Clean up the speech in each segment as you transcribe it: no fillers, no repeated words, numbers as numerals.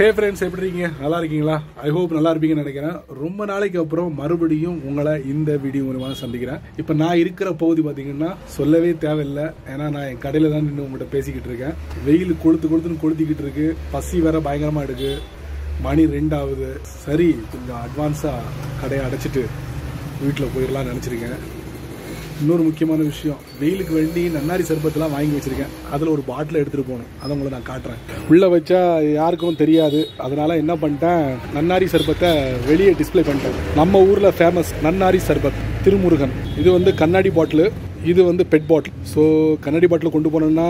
Hey friends, எப்படி இருக்கீங்க? நல்லா இருக்கீங்களா? ஐ ஹோப் நல்லா இருப்பீங்கன்னு நினைக்கிறேன். ரொம்ப நாளைக்கு அப்புறம் மறுபடியும் உங்களை இந்த வீடியோ மூலமாக சந்திக்கிறேன். இப்போ நான் இருக்கிற பகுதி பார்த்தீங்கன்னா சொல்லவே தேவையில்லை. ஏன்னா நான் என் கடையில் தான் நின்று உங்கள்கிட்ட பேசிக்கிட்டு இருக்கேன். வெயில் கொளுத்துன்னு கொளுத்திக்கிட்டு இருக்கு. பசி வேற பயங்கரமாக எடுக்கு. மணி 2 ஆகுது. சரி, கொஞ்சம் அட்வான்ஸாக கடையை அடைச்சிட்டு வீட்டில் போயிடலாம்னு நினச்சிருக்கேன். இன்னொரு முக்கியமான விஷயம், வெயிலுக்கு வேண்டி நன்னாரி சர்பத்தெல்லாம் வாங்கி வச்சிருக்கேன். அதில் ஒரு பாட்டில் எடுத்துகிட்டு போகணும். அதை உங்களை நான் காட்டுறேன். உள்ளே வச்சா யாருக்கும் தெரியாது. அதனால என்ன பண்ணிட்டேன், நன்னாரி சர்பத்தை வெளியே டிஸ்பிளே பண்ணிட்டேன். நம்ம ஊரில் ஃபேமஸ் நன்னாரி சர்பத் திருமுருகன். இது வந்து கண்ணாடி பாட்டிலு, இது வந்து பெட் பாட்டில். ஸோ கண்ணாடி பாட்டில் கொண்டு போனோம்னா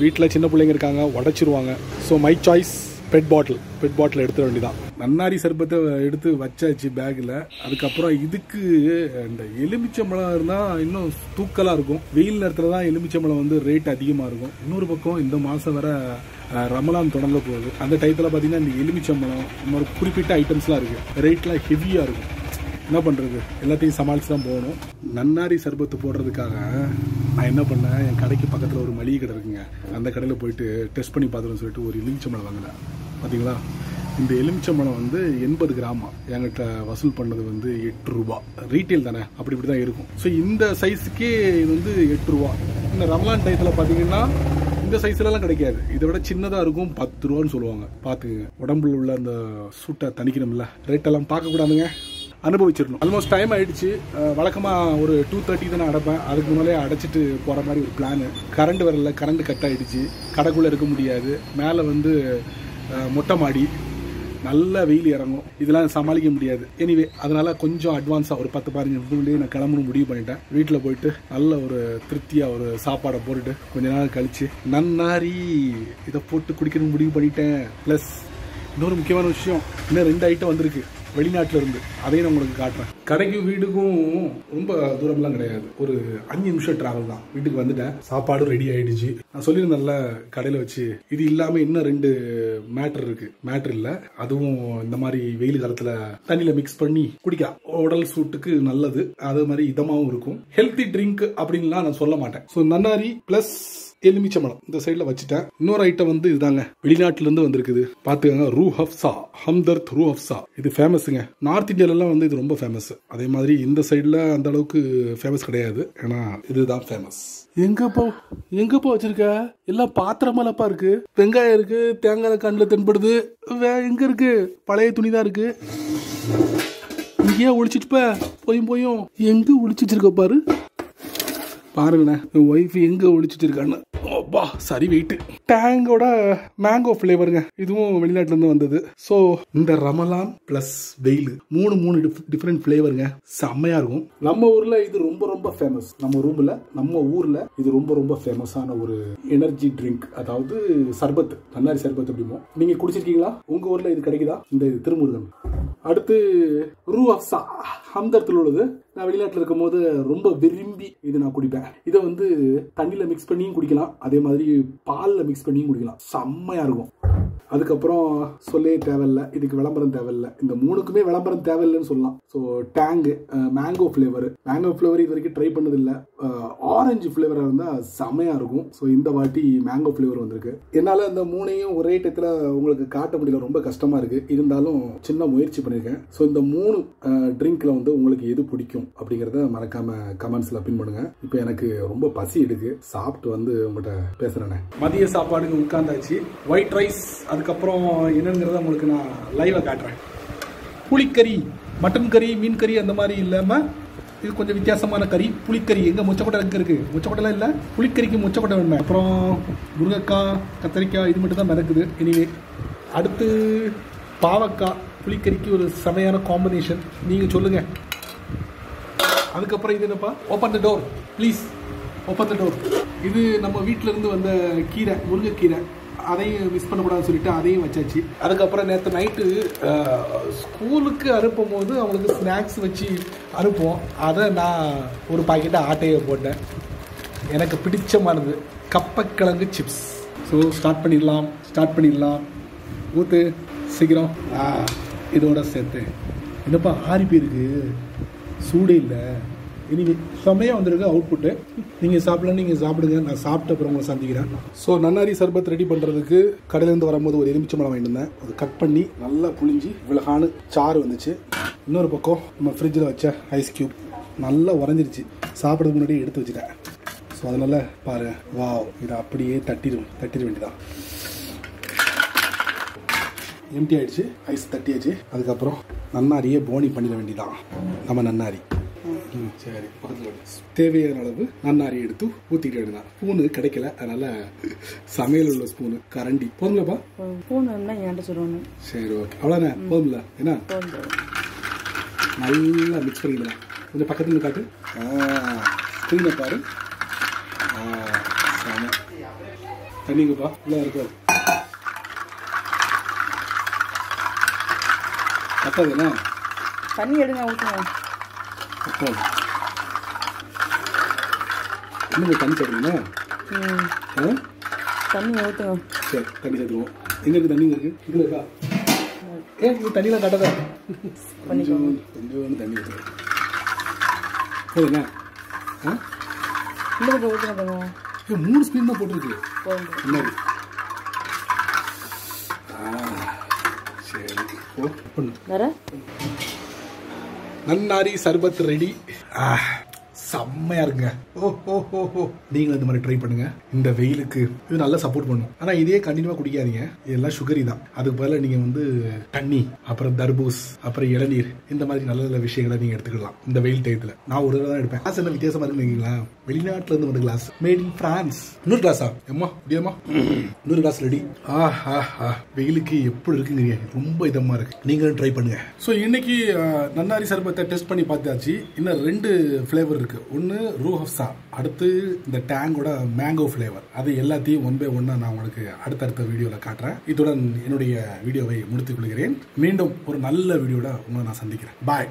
வீட்டில் சின்ன பிள்ளைங்க இருக்காங்க, உடச்சிருவாங்க. So my choice pet bottle எடுத்துட வேண்டியதான். நன்னாரி சர்பத்தை எடுத்து வச்சாச்சு பேக்கில். அதுக்கப்புறம் இதுக்கு இந்த எலுமிச்சம்பழம் இருந்தால் இன்னும் தூக்கலாக இருக்கும். வெயில் நேரத்தில் தான் எலுமிச்சம்பழம் வந்து ரேட் அதிகமாக இருக்கும். இன்னொரு பக்கம் இந்த மாதம் வர ரமலான் தொடங்க போகுது. அந்த டயத்தில் பார்த்தீங்கன்னா இந்த எலுமிச்சம்பழம் இன்னொரு குறிப்பிட்ட ஐட்டம்ஸ்லாம் இருக்குது, ரேட்லாம் ஹெவியாக இருக்கும். என்ன பண்ணுறது, எல்லாத்தையும் சமாளித்து தான் போகணும். நன்னாரி சர்பத்து போடுறதுக்காக நான் என்ன பண்ணேன், என் கடைக்கு பக்கத்தில் ஒரு மளிகை கடை இருக்குங்க, அந்த கடையில் போயிட்டு டெஸ்ட் பண்ணி பார்த்துன்னு சொல்லிட்டு ஒரு எலுமிச்சம்பழம் வாங்கினேன். பார்த்தீங்களா, இந்த எலுமிச்சம்பழம் வந்து 80 கிராமா என்கிட்ட வசூல் பண்ணது வந்து 8 ரூபா. ரீட்டெயில் தானே, அப்படி தான் இருக்கும். ஸோ இந்த சைஸுக்கே இது வந்து 8 ரூபா. இந்த ரமலான் டயத்தில் பார்த்தீங்கன்னா இந்த சைஸ்லலாம் கிடைக்காது. இதை விட சின்னதாக இருக்கும், 10 ரூபான்னு சொல்லுவாங்க. பார்த்துக்குங்க, உடம்புல உள்ள அந்த சூட்டை தணிக்கணும்ல. ரேட்டெல்லாம் பார்க்கக்கூடாதுங்க, அனுபவிச்சிடணும். ஆல்மோஸ்ட் டைம் ஆயிடுச்சு. வழக்கமாக ஒரு 2:30 தான் அடைப்பேன். அதுக்கு முன்னாலே அடைச்சிட்டு போகிற மாதிரி ஒரு பிளானு. கரண்ட் வரல, கரண்ட் கட் ஆகிடுச்சு. கடைக்குள்ளே இருக்க முடியாது. மேலே வந்து மொட்டை மாடி, நல்ல வெயில் இறங்கும். இதெல்லாம் சமாளிக்க முடியாது. எனிவே, அதனால கொஞ்சம் அட்வான்ஸாக ஒரு 10-15 நிமிஷத்துலேயே நான் கிளம்பணும் முடிவு பண்ணிட்டேன். வீட்டில் போயிட்டு நல்ல ஒரு திருப்தியாக ஒரு சாப்பாடை போட்டுட்டு கொஞ்ச நாள் கழிச்சு நன்னாரி இதை போட்டு குடிக்கணும்னு முடிவு பண்ணிட்டேன். ப்ளஸ் இன்னொரு முக்கியமான விஷயம், இன்னும் 2 ஐட்டம் வந்திருக்கு வெளிநாட்டில் இருந்து. அதையும் நான் உங்களுக்கு காட்டுறேன். கடைக்கும் வீட்டுக்கும் ரொம்ப தூரம்லாம் கிடையாது, ஒரு 5 நிமிஷம் டிராவல் தான். வீட்டுக்கு வந்துட்டேன், சாப்பாடும் ரெடி ஆயிடுச்சு. நான் சொல்லியிருந்தேன்ல கடையில் வச்சு, இது இல்லாமல் இன்னும் 2 மேட்டர் இருக்கு. மேட்டர் இல்லை, அதுவும் இந்த மாதிரி வெயில் காலத்தில் தண்ணியில் மிக்ஸ் பண்ணி குடிக்கலாம். உடல் சூட்டுக்கு நல்லது, அதே மாதிரி இதமாகவும் இருக்கும். ஹெல்த்தி ட்ரிங்க் அப்படின்லாம் நான் சொல்ல மாட்டேன். ஸோ நன்னாரி பிளஸ் எலுமிச்சம்பழம் இந்த சைட்ல வச்சுட்டேன். இன்னொரு ஐட்டம் வந்து இதுதாங்க, வெளிநாட்டுல இருந்து வந்திருக்குது. பாத்துக்கங்க, ரூ ஹப்சா, ஹம்தர்த் ரூ ஹப்சா. இது ஃபேமஸுங்க. நார்த் இந்தியாலாம் வந்து இது ரொம்ப ஃபேமஸ். அதே மாதிரி இந்த சைட்ல அந்த அளவுக்கு ஃபேமஸ் கிடையாது. ஏன்னா இதுதான் ஃபேமஸ். எங்கப்பா வச்சிருக்க? எல்லாம் பாத்திரமாலப்பா இருக்கு. வெங்காயம் இருக்கு, தேங்காய் கண்ணில் தென்படுது. எங்க இருக்கு? பழைய துணி தான் இருக்கு. இங்கேயே ஒழிச்சிட்டுப்ப போயும் எங்க ஒழிச்சு வச்சிருக்க பாரு. பாருங்கண்ணே, என் ஒய்ஃப் எங்க ஒழிச்சிட்டு இருக்கான்னு. அப்பா, சரி வெயிட். டேங்கோட மேங்கோ ஃபிளேவருங்க, இதுவும் வெளிநாட்டுல இருந்து வந்தது. ஸோ இந்த ரமலான் பிளஸ் வெயில் 3 டிஃப்ரெண்ட் ஃபிளேவருங்க, செம்மையா இருக்கும். நம்ம ஊர்ல இது ரொம்ப ஃபேமஸ். நம்ம ஊர்ல இது ரொம்ப ஃபேமஸான ஒரு எனர்ஜி ட்ரிங்க், அதாவது சர்பத், நன்னாரி சர்பத் அப்படிமோ. நீங்க குடிச்சிருக்கீங்களா? உங்க ஊர்ல இது கிடைக்குதா? இந்த திருமுருகன். அடுத்து ரூ அஃப்சா, ஹம்தர்த்தில் உள்ளது. நான் வெளிநாட்டில் இருக்கும் போது ரொம்ப விரும்பி இது நான் குடிப்பேன். இதை வந்து தண்ணியில் மிக்ஸ் பண்ணியும் குடிக்கலாம், அதே மாதிரி பாலில் மிக்ஸ் பண்ணியும் குடிக்கலாம். செம்மையா இருக்கும். அதுக்கப்புறம் சொல்லே தேவையில்லை, இதுக்கு விளம்பரம் தேவையில்லை. இந்த 3க்குமே விளம்பரம் தேவையில்லைன்னு சொல்லலாம். ஸோ டேங்கு மேங்கோ ஃபிளேவர் இது வரைக்கும் ட்ரை பண்ணதில்லை. ஆரஞ்சு ஃபிளேவராக இருந்தால் செம்மையா இருக்கும். ஸோ இந்த வாட்டி மேங்கோ ஃபிளேவர் வந்திருக்கு. என்னால் இந்த 3ஐயும் ஒரே டயத்தில் உங்களுக்கு காட்ட முடியல, ரொம்ப கஷ்டமா இருக்கு. இருந்தாலும் சின்ன முயற்சி பண்ணியிருக்கேன். ஸோ இந்த 3 ட்ரிங்க்ல வந்து உங்களுக்கு எது பிடிக்கும் அப்படிங்கிறத மறக்காம கமெண்ட்ஸ்ல பின் பண்ணுங்க. இப்போ எனக்கு ரொம்ப பசி எடுக்கு, சாப்பிட்டு வந்து உங்கள்கிட்ட பேசுறேன். மதிய சாப்பாடுக்கு உட்கார்ந்தாச்சு. ஒயிட் ரைஸ், அதுக்கப்புறம் என்னங்கிறத உங்களுக்கு நான் லைவ்ல காட்டுறேன். புளிக்கறி, மட்டன் கறி, மீன் கறி அந்த மாதிரி இல்லாம இது கொஞ்சம் வித்தியாசமான கறி. புளிக்கறி. எங்க மொச்சக்கொட்டை எங்க இருக்கு? மொச்சக்கொட்டைலாம் இல்லை, புளிக்கறிக்கு மொச்சக்கொட்டை வேணும். அப்புறம் முருங்கைக்காய், கத்திரிக்காய், இது மட்டும் தான் மிதக்குது. எனிவே, அடுத்து பாவக்காய் புளிக்கறிக்கு ஒரு செமையான காம்பினேஷன். நீங்க சொல்லுங்க. அதுக்கப்புறம் இது என்னப்பா? Open the door please, open the door. இது நம்ம வீட்டில இருந்து வந்த கீரை, முருங்கைக்கீரை. அதையும் மிஸ் பண்ணக்கூடாதுன்னு சொல்லிட்டு அதையும் வச்சாச்சு. அதுக்கப்புறம் நேற்று நைட்டு ஸ்கூலுக்கு அனுப்பும் போது அவங்களுக்கு ஸ்நாக்ஸ் வச்சு அனுப்புவோம். அதை நான் ஒரு பாக்கெட்டை ஆட்டையை போட்டேன். எனக்கு பிடிச்சமானது கப்பக்கிழங்கு சிப்ஸ். ஸோ ஸ்டார்ட் பண்ணிடலாம். ஊத்து சீக்கிரம். இதோட சேர்த்து என்னப்பா 6 பேருக்கு சூடே இல்லை, இனி செம்மையாக வந்திருக்கு அவுட்புட்டு. நீங்கள் சாப்பிடலாம், நீங்கள் சாப்பிடுங்க, நான் சாப்பிட்ட அப்புறம் உங்களை சந்திக்கிறேன். ஸோ நன்னாரி சர்பத் ரெடி பண்ணுறதுக்கு கடையிலேருந்து வரும்போது ஒரு எலுமிச்சம்பழம் வாங்கிட்டு இருந்தேன். அது கட் பண்ணி நல்லா புளிஞ்சு இவ்வளோகான சாறு வந்துச்சு. இன்னொரு பக்கம் நம்ம ஃப்ரிட்ஜில் வச்ச ஐஸ் க்யூப் நல்லா உறைஞ்சிருச்சு. சாப்பிட்றதுக்கு முன்னாடி எடுத்து வச்சுட்டேன். ஸோ அதனால் பாரு, வா, இதை அப்படியே தட்டிட வேண்டியதான். எம்டி ஆயிடுச்சு, ஐஸ் தட்டியாச்சு. அதுக்கப்புறம் நன்னாரியே போனி பண்ணிட வேண்டியதான். நம்ம நன்னாரி சரி, தேவையான அளவு நன்னாரி எடுத்து ஊற்றிக்க வேண்டியதான். ஸ்பூனு கிடைக்கல, அதனால சமையல் உள்ள ஸ்பூனு கரண்டி போதுங்களப்பா. சரி, ஓகே, அவ்வளோண்ணே, போதும்ல. என்ன நல்லா மிக்ஸ் பண்ணிக்கலாம். கொஞ்சம் பக்கத்துல காட்டு, ஸ்க்ரீனை பாரு. தண்ணிங்கப்பா நல்லா இருக்கும். பத்தாதுண்ணா, தண்ணி எடுங்க, ஊற்றுங்க. இன்னும் தண்ணி சேர்க்கணுமா? தண்ணி ஊற்றுங்க. சரி, தண்ணி சேர்த்துருவோம். எங்க இருக்கு தண்ணி? இருக்கு, இதில் இருக்கா? இது தண்ணியெலாம் கட்டதா? கொஞ்சம் தண்ணி ஊற்றுங்க. போதுண்ணா. இன்னும் ஊற்றுங்க. 3 ஸ்பூன் தான் போட்டிருக்கு. முன்னாடி சரி, பண்ணு. நன்னாரி சர்பத் ரெடி. செம்மையா இருக்குங்க. நீங்களும் இந்த மாதிரி ட்ரை பண்ணுங்க. இந்த வெயிலுக்கு இது நல்லா சப்போர்ட் பண்ணும். ஆனா இதே கண்டினியூவா குடிக்காதீங்க, இதெல்லாம் சுகரி தான். அதுக்கு பதிலாக நீங்க வந்து தண்ணி, அப்புறம் தர்பூஸ், அப்புறம் இளநீர், இந்த மாதிரி நல்ல நல்ல விஷயங்களை நீங்க எடுத்துக்கலாம் இந்த வெயில் டயத்துல. நான் ஒரு தான் எடுப்பேன். கிளாஸ் என்ன வித்தியாசமா இருக்குங்களா? வெளிநாட்டுல இருந்து வந்து கிளாஸ், மேட் இன் பிரான்ஸ். இன்னொரு கிளாஸா? எம்மா முடியாமா? இன்னொரு கிளாஸ் ரெடி. வெயிலுக்கு எப்படி இருக்குங்க, ரொம்ப இதமா இருக்கு. நீங்களும் ட்ரை பண்ணுங்க. ஸோ இன்னைக்கு நன்னாரி சர்பத்தை டெஸ்ட் பண்ணி பார்த்தாச்சு. இன்னும் 2 ஃபிளேவர் இருக்கு. ஒன்று ரூஹ் அஃப்ஸா, அடுத்து இந்த டேங்கோட மேங்கோ ஃபிளேவர். அது எல்லாத்தையும் 1 by 1 நான் உங்களுக்கு அடுத்தடுத்த வீடியோவில் காட்டுறேன். இத்துடன் என்னுடைய வீடியோவை முடித்துக் கொள்கிறேன். மீண்டும் ஒரு நல்ல வீடியோட உங்களை நான் சந்திக்கிறேன். பாய்.